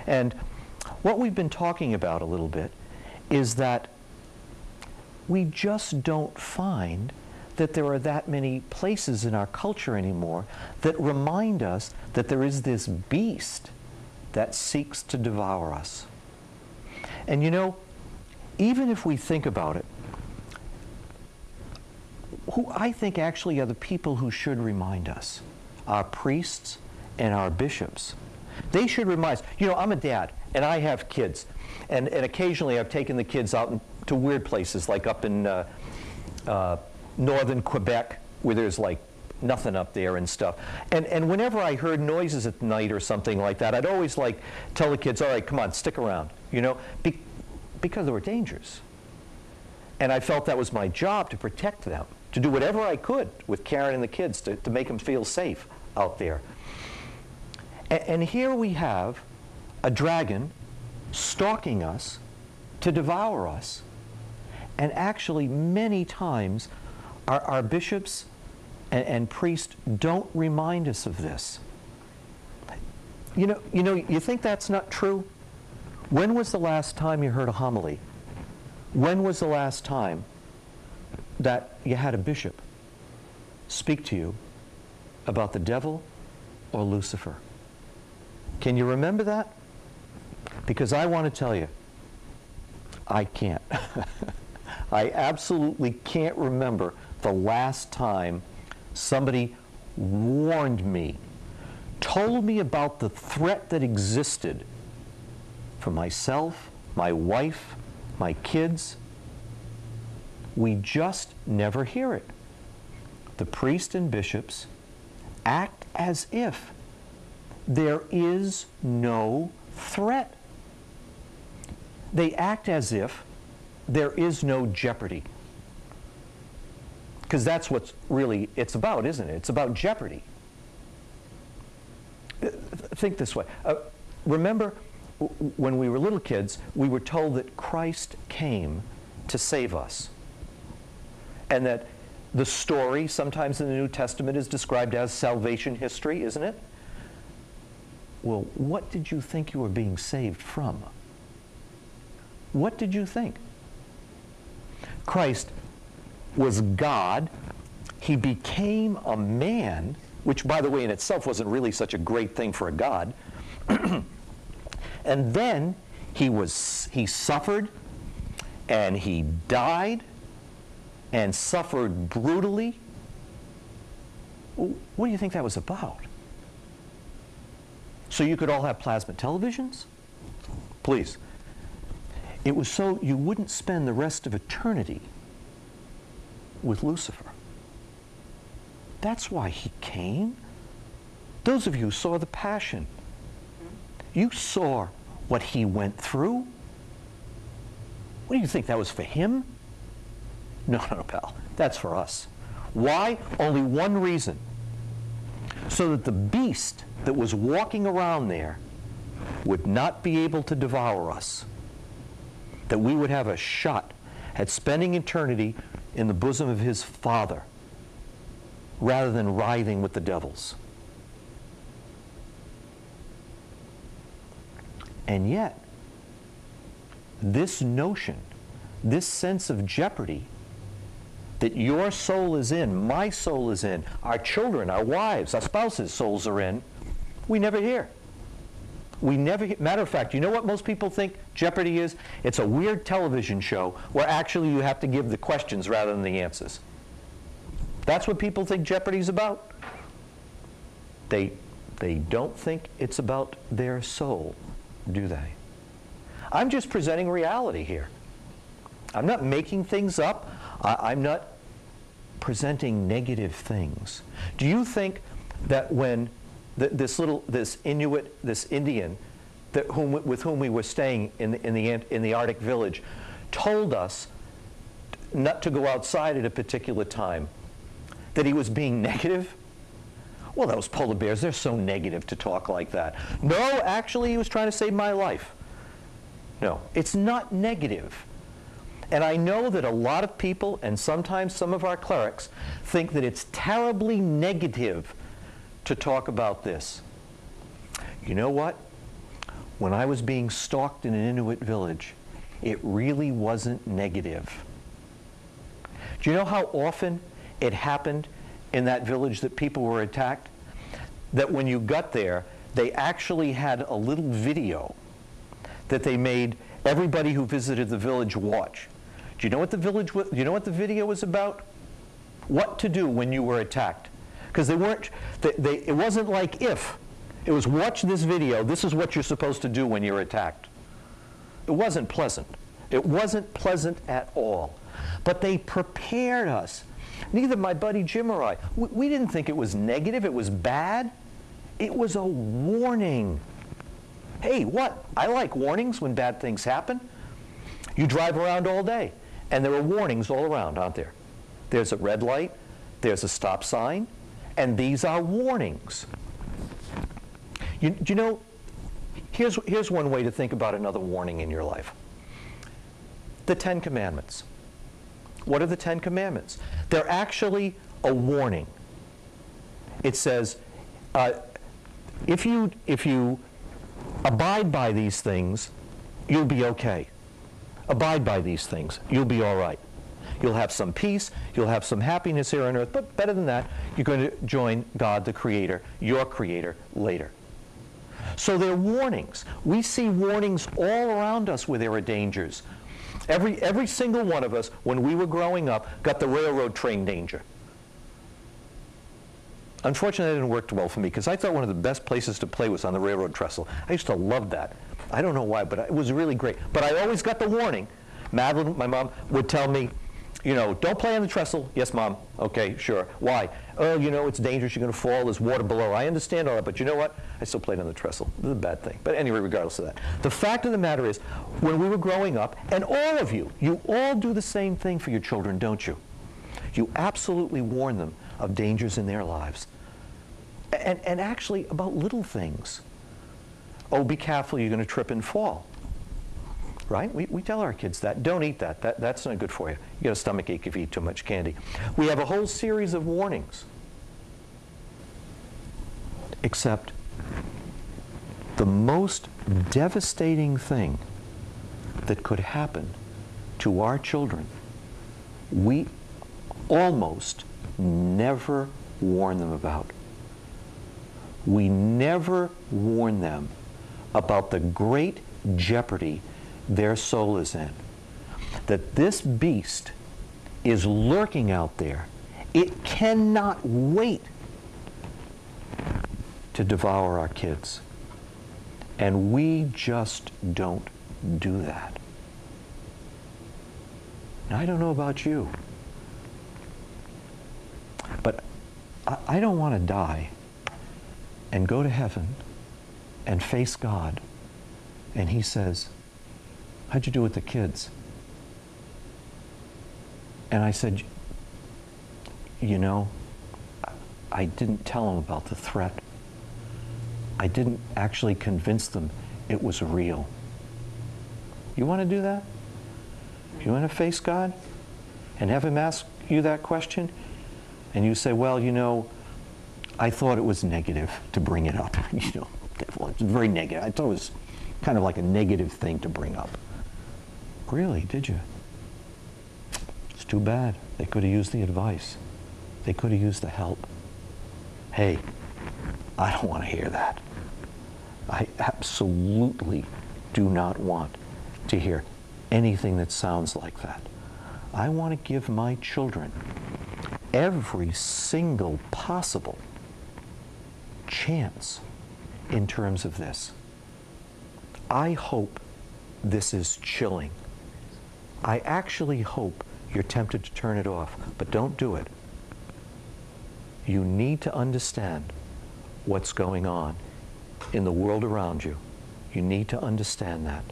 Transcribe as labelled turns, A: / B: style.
A: And what we've been talking about a little bit is that we just don't find that there are that many places in our culture anymore that remind us that there is this beast that seeks to devour us. And you know, even if we think about it, who I think actually are the people who should remind us, our priests and our bishops. They should remind us. You know, I'm a dad, and I have kids. And occasionally I've taken the kids out to weird places, like up in northern Quebec, where there's like nothing up there and stuff. And whenever I heard noises at night or something like that, I'd always like tell the kids, all right, come on, stick around, you know, because there were dangers. And I felt that was my job, to protect them, to do whatever I could with Karen and the kids to make them feel safe out there. And here we have a dragon stalking us to devour us. And actually, many times, our bishops and priests don't remind us of this. You think that's not true? When was the last time you heard a homily? When was the last time that you had a bishop speak to you about the devil or Lucifer? Can you remember that? Because I want to tell you, I can't. I absolutely can't remember the last time somebody warned me, told me about the threat that existed for myself, my wife, my kids. We just never hear it. The priests and bishops act as if there is no threat. They act as if there is no jeopardy. Because that's what really it's about, isn't it? It's about jeopardy. Think this way. Remember when we were little kids, we were told that Christ came to save us. And that the story, sometimes in the New Testament, is described as salvation history, isn't it? Well, what did you think you were being saved from? What did you think? Christ was God. He became a man, which, by the way, in itself wasn't really such a great thing for a God. And then he suffered, and he died, and suffered brutally. What do you think that was about? So you could all have plasma televisions? Please. It was so you wouldn't spend the rest of eternity with Lucifer. That's why he came. Those of you who saw the Passion, you saw what he went through. What do you think, that was for him? No, pal. That's for us. Why? Only one reason. So that the beast that was walking around there would not be able to devour us. That we would have a shot at spending eternity in the bosom of his Father rather than writhing with the devils. And yet, this notion, this sense of jeopardy that your soul is in, my soul is in, our children, our wives, our spouses' souls are in, we never hear. We never hear. Matter of fact, you know what most people think Jeopardy is? It's a weird television show where actually you have to give the questions rather than the answers. That's what people think Jeopardy's about. They don't think it's about their soul, do they? I'm just presenting reality here. I'm not making things up. I'm not presenting negative things. Do you think that when this Inuit, this Indian, with whom we were staying in the Arctic village, told us not to go outside at a particular time, that he was being negative? Well, those polar bears, they're so negative to talk like that. No, actually, he was trying to save my life. No, it's not negative. And I know that a lot of people, and sometimes some of our clerics, think that it's terribly negative to talk about this. You know what? when I was being stalked in an Inuit village, it really wasn't negative. Do you know how often it happened in that village that people were attacked? That when you got there, they actually had a little video that they made everybody who visited the village watch. Do you know what the do you know what the video was about? What to do when you were attacked. Because they weren't, it wasn't like if. It was, watch this video, this is what you're supposed to do when you're attacked. It wasn't pleasant. It wasn't pleasant at all. But they prepared us. Neither my buddy Jim or I, we didn't think it was negative, it was bad. It was a warning. Hey, what? I like warnings when bad things happen. You drive around all day, and there are warnings all around, aren't there? There's a red light, there's a stop sign, and these are warnings. You know, here's one way to think about another warning in your life. The 10 Commandments. What are the 10 Commandments? They're actually a warning. It says, if you abide by these things, you'll be okay. Abide by these things, you'll be all right. You'll have some peace, you'll have some happiness here on earth, but better than that, you're going to join God, the Creator, your Creator, later. So they're warnings. We see warnings all around us where there are dangers. Every single one of us, when we were growing up, got the railroad train danger. Unfortunately, it didn't work well for me, because I thought one of the best places to play was on the railroad trestle. I used to love that. I don't know why, but it was really great. But I always got the warning. Madeline, my mom, would tell me, you know, don't play on the trestle. Yes, Mom. Okay, sure. Why? Oh, you know, it's dangerous. You're going to fall. There's water below. I understand all that, but you know what? I still played on the trestle. This is a bad thing. But anyway, regardless of that. The fact of the matter is, when we were growing up, and all of you all do the same thing for your children, don't you? You absolutely warn them of dangers in their lives. And actually about little things. Oh, be careful, you're going to trip and fall. Right? We tell our kids that. Don't eat that. That's not good for you. You get a stomach ache if you eat too much candy. We have a whole series of warnings. Except the most devastating thing that could happen to our children, we almost never warn them about. We never warn them about the great jeopardy their soul is in. That this beast is lurking out there. It cannot wait to devour our kids. And we just don't do that. Now, I don't know about you, but I don't want to die and go to heaven and face God, and He says, how'd you do with the kids? And I said, you know, I didn't tell them about the threat. I didn't actually convince them it was real. You want to do that? You want to face God and have Him ask you that question? And you say, well, you know, I thought it was negative to bring it up. You know, it's very negative. I thought it was kind of like a negative thing to bring up. Really, did you? It's too bad. They could have used the advice. They could have used the help. Hey, I don't want to hear that. I absolutely do not want to hear anything that sounds like that. I want to give my children every single possible chance in terms of this. I hope this is chilling. I actually hope you're tempted to turn it off, but don't do it. You need to understand what's going on in the world around you. You need to understand that.